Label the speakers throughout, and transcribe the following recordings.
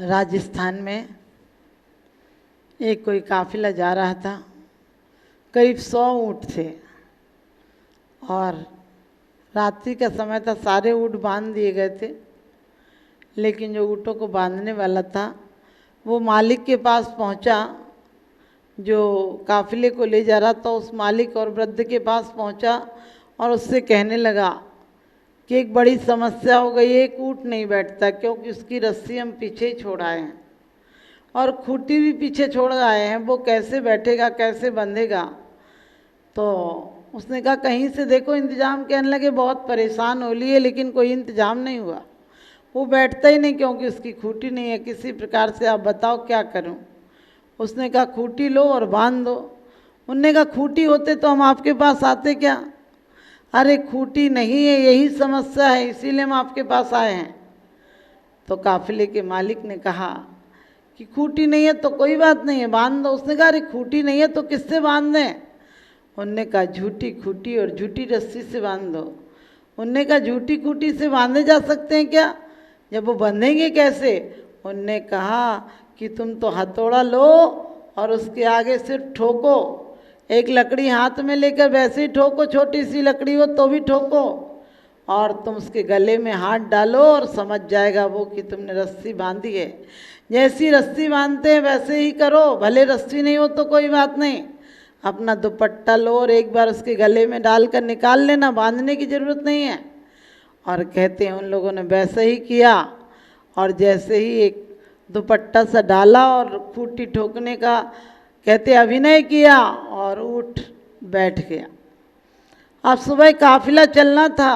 Speaker 1: राजस्थान में एक कोई काफिला जा रहा था। करीब 100 ऊँट थे और रात्रि का समय था, सारे ऊँट बांध दिए गए थे। लेकिन जो ऊँटों को बांधने वाला था वो मालिक के पास पहुंचा, जो काफिले को ले जा रहा था उस मालिक और वृद्ध के पास पहुंचा और उससे कहने लगा कि एक बड़ी समस्या हो गई, एक ऊँट नहीं बैठता क्योंकि उसकी रस्सी हम पीछे ही छोड़ आए हैं और खूंटी भी पीछे छोड़ आए हैं, वो कैसे बैठेगा, कैसे बंधेगा। तो उसने कहा कहीं से देखो इंतजाम। कहने लगे बहुत परेशान हो लिए लेकिन कोई इंतजाम नहीं हुआ, वो बैठता ही नहीं क्योंकि उसकी खूंटी नहीं है। किसी प्रकार से आप बताओ क्या करूं। उसने कहा खूंटी लो और बांध दो। उनने कहा खूंटी होते तो हम आपके पास आते क्या। अरे खूंटी नहीं है, यही समस्या है, इसीलिए हम आपके पास आए हैं। तो काफिले के मालिक ने कहा कि खूंटी नहीं है तो कोई बात नहीं है, बांध दो। उसने कहा अरे खूंटी नहीं है तो किससे बांध दें। उनने कहा झूठी खूंटी और झूठी रस्सी से बांध दो। उनने कहा झूठी खूंटी से बांधे जा सकते हैं क्या, जब वो बंधेंगे कैसे। उनने कहा कि तुम तो हथौड़ा लो और उसके आगे सिर्फ ठोको, एक लकड़ी हाथ में लेकर वैसे ही ठोको, छोटी सी लकड़ी हो तो भी ठोको, और तुम उसके गले में हाथ डालो और समझ जाएगा वो कि तुमने रस्सी बांधी है। जैसी रस्सी बांधते हैं वैसे ही करो, भले रस्सी नहीं हो तो कोई बात नहीं। अपना दुपट्टा लो और एक बार उसके गले में डालकर निकाल लेना, बांधने की ज़रूरत नहीं है। और कहते हैं उन लोगों ने वैसे ही किया और जैसे ही एक दुपट्टा सा डाला और खूंटी ठोकने का कहते अभिनय किया और ऊँट बैठ गया। अब सुबह काफिला चलना था,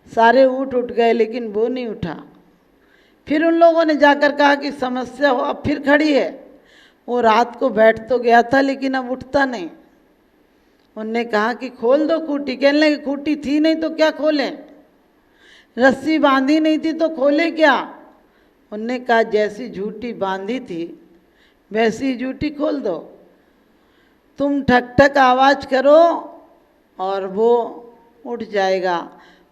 Speaker 1: सारे ऊँट उठ गए लेकिन वो नहीं उठा। फिर उन लोगों ने जाकर कहा कि समस्या हो अब फिर खड़ी है। वो रात को बैठ तो गया था लेकिन अब उठता नहीं। उनने कहा कि खोल दो खूंटी। कहने लगे खूंटी थी नहीं तो क्या खोलें, रस्सी बांधी नहीं थी तो खोले क्या। उनने कहा जैसी झूठी बांधी थी वैसी झूठी खोल दो। तुम ठक ठक आवाज़ करो और वो उठ जाएगा।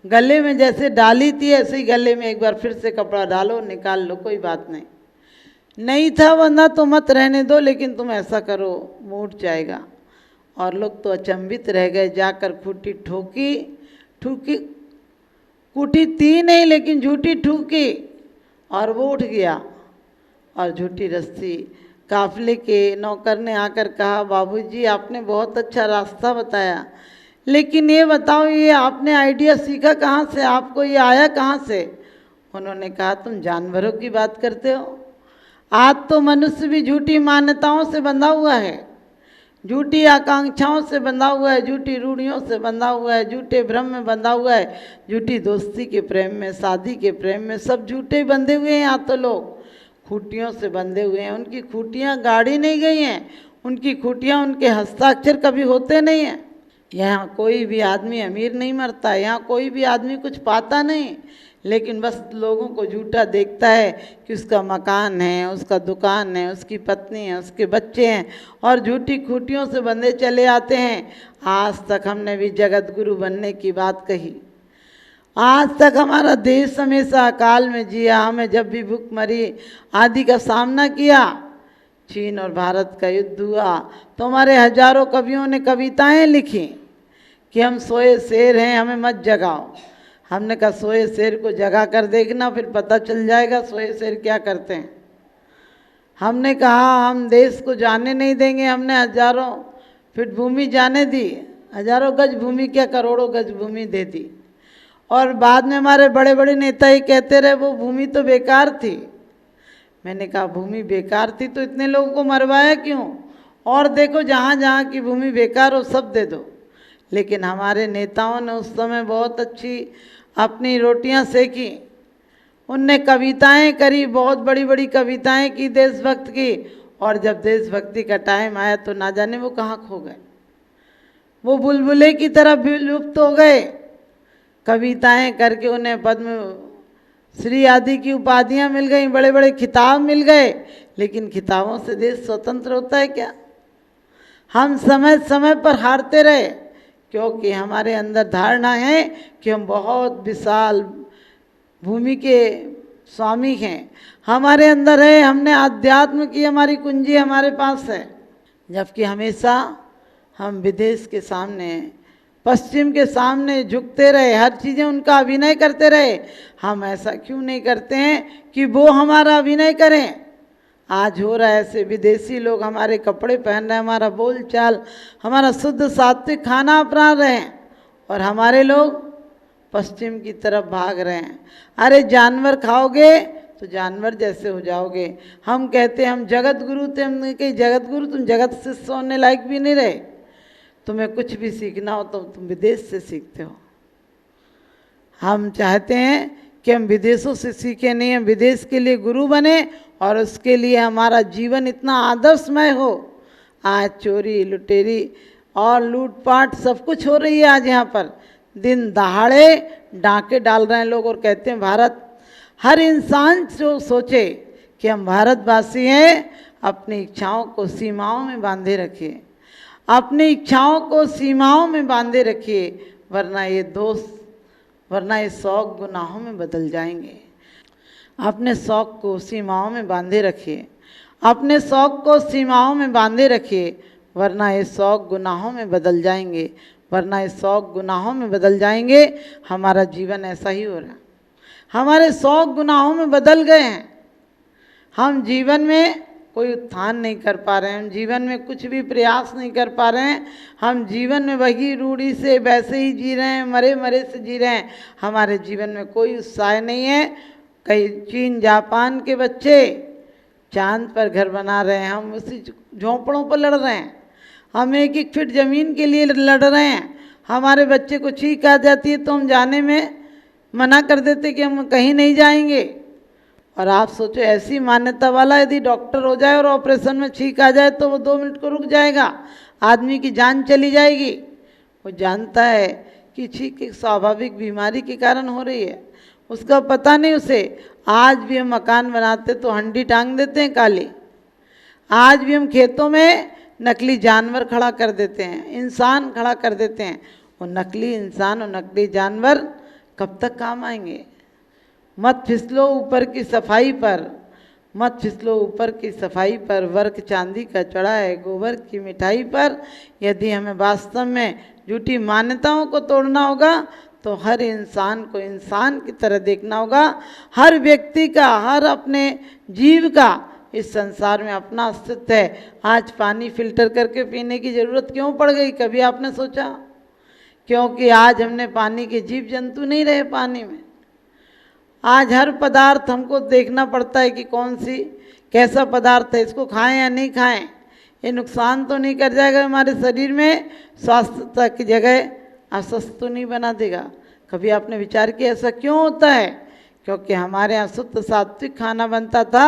Speaker 1: गले में जैसे डाली थी ऐसे ही गले में एक बार फिर से कपड़ा डालो, निकाल लो, कोई बात नहीं। नहीं था बंधा तो मत रहने दो, लेकिन तुम ऐसा करो वो उठ जाएगा। और लोग तो अचंभित रह गए। जाकर खूंटी ठोकी, ठूकी, खूंटी थी नहीं लेकिन झूठी ठूकी और वो उठ गया। और झूठी रस्सी, काफिले के नौकर ने आकर कहा बाबूजी आपने बहुत अच्छा रास्ता बताया, लेकिन ये बताओ ये आपने आइडिया सीखा कहाँ से, आपको ये आया कहाँ से। उन्होंने कहा तुम जानवरों की बात करते हो, आज तो मनुष्य भी झूठी मान्यताओं से बंधा हुआ है, झूठी आकांक्षाओं से बंधा हुआ है, झूठी रूढ़ियों से बंधा हुआ है, झूठे भ्रम में बंधा हुआ है, झूठी दोस्ती के प्रेम में, शादी के प्रेम में, सब झूठे बंधे हुए हैं। यहाँ तो लोग खूंटियों से बंधे हुए हैं, उनकी खूंटियाँ गाड़ी नहीं गई हैं, उनकी खूंटियाँ उनके हस्ताक्षर कभी होते नहीं हैं। यहाँ कोई भी आदमी अमीर नहीं मरता, यहाँ कोई भी आदमी कुछ पाता नहीं, लेकिन बस लोगों को झूठा देखता है कि उसका मकान है, उसका दुकान है, उसकी पत्नी है, उसके बच्चे हैं, और झूठी खूंटियों से बंधे चले आते हैं। आज तक हमने भी जगत गुरु बनने की बात कही, आज तक हमारा देश हमेशा अकाल में जिया, हमें जब भी भूखमरी आदि का सामना किया, चीन और भारत का युद्ध हुआ तो हमारे हजारों कवियों ने कविताएं लिखी कि हम सोए शेर हैं हमें मत जगाओ। हमने कहा सोए शेर को जगा कर देखना, फिर पता चल जाएगा सोए शेर क्या करते हैं। हमने कहा हम देश को जाने नहीं देंगे, हमने हजारों फीट भूमि जाने दी, हजारों गज भूमि क्या करोड़ों गज भूमि दे दी। और बाद में हमारे बड़े बड़े नेता ही कहते रहे वो भूमि तो बेकार थी। मैंने कहा भूमि बेकार थी तो इतने लोगों को मरवाया क्यों, और देखो जहाँ जहाँ की भूमि बेकार हो सब दे दो। लेकिन हमारे नेताओं ने उस समय बहुत अच्छी अपनी रोटियां सेकी, उनने कविताएं करी, बहुत बड़ी बड़ी कविताएं की देशभक्त की, और जब देशभक्ति का टाइम आया तो ना जाने वो कहाँ खो गए, वो बुलबुले की तरह विलुप्त हो गए। कविताएं करके उन्हें पद्म श्री आदि की उपाधियां मिल गई, बड़े बड़े खिताब मिल गए, लेकिन खिताबों से देश स्वतंत्र होता है क्या। हम समय समय पर हारते रहे क्योंकि हमारे अंदर धारणा है कि हम बहुत विशाल भूमि के स्वामी हैं, हमारे अंदर है, हमने अध्यात्म की हमारी कुंजी हमारे पास है। जबकि हमेशा हम विदेश के सामने, पश्चिम के सामने झुकते रहे, हर चीज़ें उनका अभिनय करते रहे। हम ऐसा क्यों नहीं करते हैं कि वो हमारा अभिनय करें? आज हो रहा है ऐसे, विदेशी लोग हमारे कपड़े पहन रहे हैं, हमारा बोल चाल, हमारा शुद्ध सात्विक खाना अपना रहे हैं, और हमारे लोग पश्चिम की तरफ भाग रहे हैं। अरे जानवर खाओगे तो जानवर जैसे हो जाओगे। हम कहते हैं हम जगत गुरु थे, हमने कही जगत गुरु, तुम जगत शिष्य होने लायक भी नहीं रहे। तुम्हें कुछ भी सीखना हो तो तुम विदेश से सीखते हो। हम चाहते हैं कि हम विदेशों से सीखें नहीं, हम विदेश के लिए गुरु बने और उसके लिए हमारा जीवन इतना आदर्शमय हो। आज चोरी लुटेरी और लूटपाट सब कुछ हो रही है। आज यहाँ पर दिन दहाड़े डाके डाल रहे हैं लोग और कहते हैं भारत। हर इंसान जो सोचे कि हम भारतवासी हैं, अपनी इच्छाओं को सीमाओं में बांधे रखिए, अपनी इच्छाओं को सीमाओं में बांधे रखिए, वरना ये दोस्त, वरना ये शौक गुनाहों में बदल जाएंगे। अपने शौक को सीमाओं में बांधे रखिए, अपने शौक को सीमाओं में बांधे रखिए, वरना ये शौक गुनाहों में बदल जाएंगे, वरना ये शौक गुनाहों में बदल जाएंगे। हमारा जीवन ऐसा ही हो रहा है, हमारे शौक गुनाहों में बदल गए हैं। हम जीवन में कोई उत्थान नहीं कर पा रहे हैं, हम जीवन में कुछ भी प्रयास नहीं कर पा रहे हैं। हम जीवन में वही रूढ़ी से वैसे ही जी रहे हैं, मरे मरे से जी रहे हैं। हमारे जीवन में कोई उत्साह नहीं है। कई चीन जापान के बच्चे चांद पर घर बना रहे हैं, हम उसी झोंपड़ों पर लड़ रहे हैं। हम 1-1 फीट ज़मीन के लिए लड़ रहे हैं। हमारे बच्चे को छींक आ जाती है तो हम जाने में मना कर देते कि हम कहीं नहीं जाएंगे। और आप सोचो, ऐसी मान्यता वाला यदि डॉक्टर हो जाए और ऑपरेशन में छींक आ जाए तो वो 2 मिनट को रुक जाएगा, आदमी की जान चली जाएगी। वो जानता है कि छींक एक स्वाभाविक बीमारी के कारण हो रही है, उसका पता नहीं उसे। आज भी हम मकान बनाते तो हंडी टांग देते हैं काली। आज भी हम खेतों में नकली जानवर खड़ा कर देते हैं, इंसान खड़ा कर देते हैं। वो नकली इंसान और नकली जानवर कब तक काम आएंगे? मत फिसलो ऊपर की सफाई पर, मत फिसलो ऊपर की सफाई पर, वर्क चांदी का चढ़ा है गोबर की मिठाई पर। यदि हमें वास्तव में झूठी मान्यताओं को तोड़ना होगा तो हर इंसान को इंसान की तरह देखना होगा। हर व्यक्ति का, हर अपने जीव का इस संसार में अपना अस्तित्व है। आज पानी फिल्टर करके पीने की ज़रूरत क्यों पड़ गई, कभी आपने सोचा? क्योंकि आज हमने पानी के जीव जंतु नहीं रहे पानी में। आज हर पदार्थ हमको देखना पड़ता है कि कौन सी कैसा पदार्थ है, इसको खाएं या नहीं खाएं, ये नुकसान तो नहीं कर जाएगा हमारे शरीर में, स्वास्थ्यता की जगह अस्वस्थ तो नहीं बना देगा। कभी आपने विचार किया ऐसा क्यों होता है? क्योंकि हमारे यहाँ शुद्ध सात्विक खाना बनता था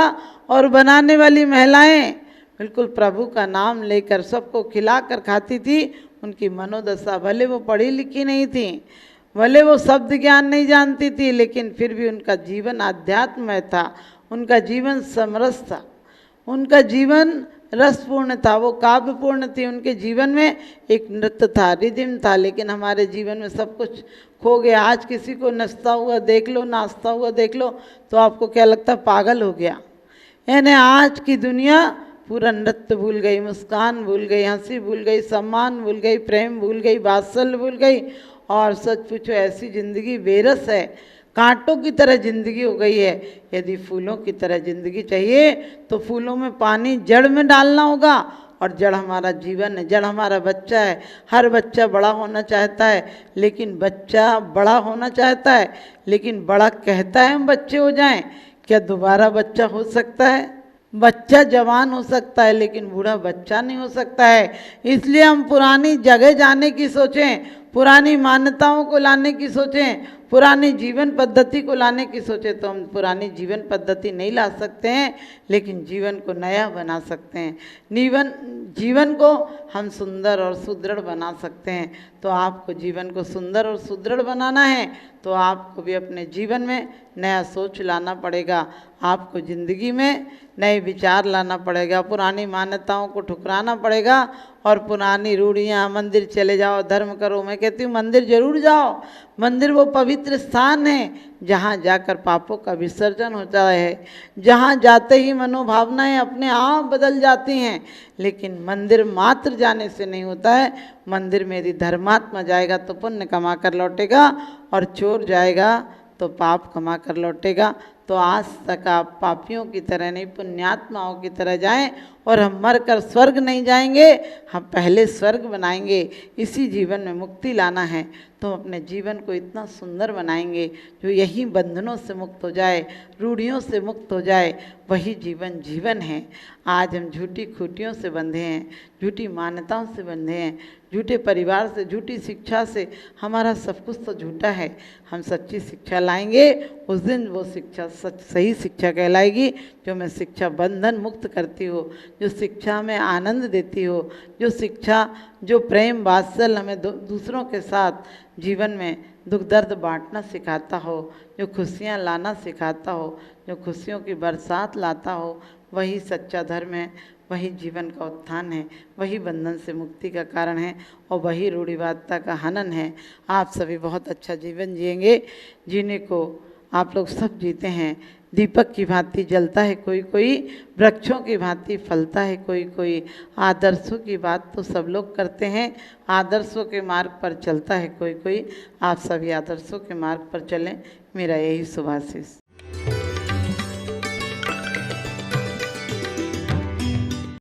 Speaker 1: और बनाने वाली महिलाएं बिल्कुल प्रभु का नाम लेकर सबको खिलाकर खाती थी। उनकी मनोदशा, भले वो पढ़ी लिखी नहीं थी, भले वो शब्द ज्ञान नहीं जानती थी, लेकिन फिर भी उनका जीवन आध्यात्ममय था, उनका जीवन समरस था, उनका जीवन रसपूर्ण था, वो काव्यपूर्ण थी। उनके जीवन में एक नृत्य था, रिदिम था। लेकिन हमारे जीवन में सब कुछ खो गया। आज किसी को नचता हुआ देख लो, नाचता हुआ देख लो तो आपको क्या लगता है? पागल हो गया। यानी आज की दुनिया पूरा नृत्य भूल गई, मुस्कान भूल गई, हंसी भूल गई, सम्मान भूल गई, प्रेम भूल गई, वात्सल्य भूल गई। और सच पूछो, ऐसी ज़िंदगी बेरस है, कांटों की तरह ज़िंदगी हो गई है। यदि फूलों की तरह ज़िंदगी चाहिए तो फूलों में पानी जड़ में डालना होगा, और जड़ हमारा जीवन है, जड़ हमारा बच्चा है। हर बच्चा बड़ा होना चाहता है, लेकिन बच्चा बड़ा होना चाहता है, लेकिन बड़ा कहता है हम बच्चे हो जाएं। क्या दोबारा बच्चा हो सकता है? बच्चा जवान हो सकता है, लेकिन बूढ़ा बच्चा नहीं हो सकता है। इसलिए हम पुरानी जगह जाने की सोचें, पुरानी मान्यताओं को लाने की सोचें, पुरानी जीवन पद्धति को लाने की सोचें। तो हम पुरानी जीवन पद्धति नहीं ला सकते हैं, लेकिन जीवन को नया बना सकते हैं। जीवन को हम सुंदर और सुदृढ़ बना सकते हैं। तो आपको जीवन को सुंदर और सुदृढ़ बनाना है तो आपको भी अपने जीवन में नया सोच लाना पड़ेगा, आपको ज़िंदगी में नए विचार लाना पड़ेगा, पुरानी मान्यताओं को ठुकराना पड़ेगा और पुरानी रूढ़ियाँ, मंदिर चले जाओ, धर्म करो। मैं कहती हूँ मंदिर जरूर जाओ, मंदिर वो पवित्र स्थान है जहाँ जाकर पापों का विसर्जन होता है, जहाँ जाते ही मनोभावनाएं अपने आप बदल जाती हैं। लेकिन मंदिर मात्र जाने से नहीं होता है। मंदिर में यदि धर्मात्मा जाएगा तो पुण्य कमा कर लौटेगा, और चोर जाएगा तो पाप कमा कर लौटेगा। तो आज तक आप पापियों की तरह नहीं, पुण्यात्माओं की तरह जाएं। और हम मर कर स्वर्ग नहीं जाएंगे, हम पहले स्वर्ग बनाएंगे। इसी जीवन में मुक्ति लाना है तो हम अपने जीवन को इतना सुंदर बनाएंगे जो यही बंधनों से मुक्त हो जाए, रूढ़ियों से मुक्त हो जाए। वही जीवन जीवन है। आज हम झूठी खूटियों से बंधे हैं, झूठी मान्यताओं से बंधे हैं, झूठे परिवार से, झूठी शिक्षा से। हमारा सब कुछ तो झूठा है। हम सच्ची शिक्षा लाएंगे, उस दिन वो शिक्षा सही शिक्षा कहलाएगी, जो मैं शिक्षा बंधन मुक्त करती हो, जो शिक्षा में आनंद देती हो, जो शिक्षा, जो प्रेम वात्सल हमें दूसरों के साथ जीवन में दुख दर्द बांटना सिखाता हो, जो खुशियाँ लाना सिखाता हो, जो खुशियों की बरसात लाता हो, वही सच्चा धर्म है, वही जीवन का उत्थान है, वही बंधन से मुक्ति का कारण है, और वही रूढ़िवादिता का हनन है। आप सभी बहुत अच्छा जीवन जिएंगे। जीने को आप लोग सब जीते हैं। दीपक की भांति जलता है कोई कोई, वृक्षों की भांति फलता है कोई कोई। आदर्शों की बात तो सब लोग करते हैं, आदर्शों के मार्ग पर चलता है कोई कोई। आप सभी आदर्शों के मार्ग पर चलें, मेरा यही शुभाशीष।